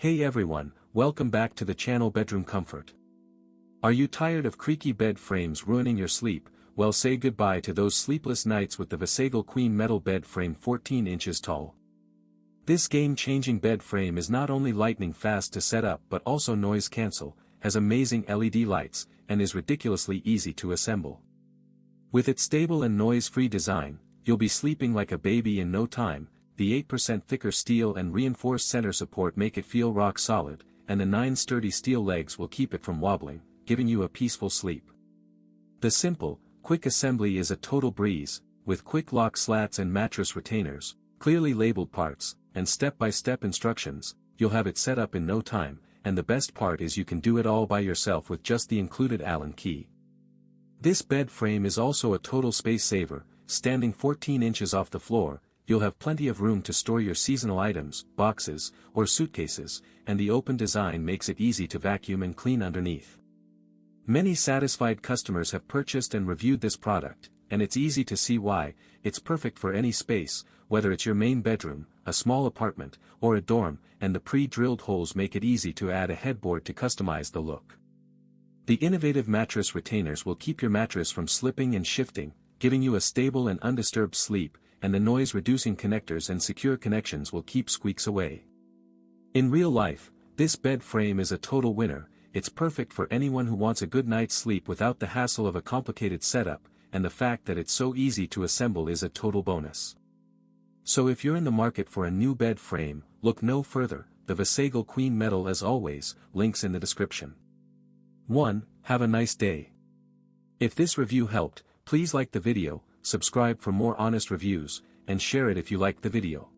Hey everyone, welcome back to the channel Bedroom Comfort. Are you tired of creaky bed frames ruining your sleep? Well, say goodbye to those sleepless nights with the VASAGLE Queen Metal Bed Frame 14 inches tall. This game-changing bed frame is not only lightning fast to set up but also noise cancel, has amazing LED lights, and is ridiculously easy to assemble. With its stable and noise-free design, you'll be sleeping like a baby in no time. The 8% thicker steel and reinforced center support make it feel rock solid, and the 9 sturdy steel legs will keep it from wobbling, giving you a peaceful sleep. The simple, quick assembly is a total breeze, with quick lock slats and mattress retainers, clearly labeled parts, and step-by-step instructions. You'll have it set up in no time, and the best part is you can do it all by yourself with just the included Allen key. This bed frame is also a total space saver, standing 14 inches off the floor. You'll have plenty of room to store your seasonal items, boxes, or suitcases, and the open design makes it easy to vacuum and clean underneath. Many satisfied customers have purchased and reviewed this product, and it's easy to see why. It's perfect for any space, whether it's your main bedroom, a small apartment, or a dorm, and the pre-drilled holes make it easy to add a headboard to customize the look. The innovative mattress retainers will keep your mattress from slipping and shifting, giving you a stable and undisturbed sleep, and the noise-reducing connectors and secure connections will keep squeaks away. In real life, this bed frame is a total winner. It's perfect for anyone who wants a good night's sleep without the hassle of a complicated setup, and the fact that it's so easy to assemble is a total bonus. So if you're in the market for a new bed frame, look no further. The VASAGLE Queen Metal, as always, links in the description. 1. Have a nice day. If this review helped, please like the video, subscribe for more honest reviews, and share it if you liked the video.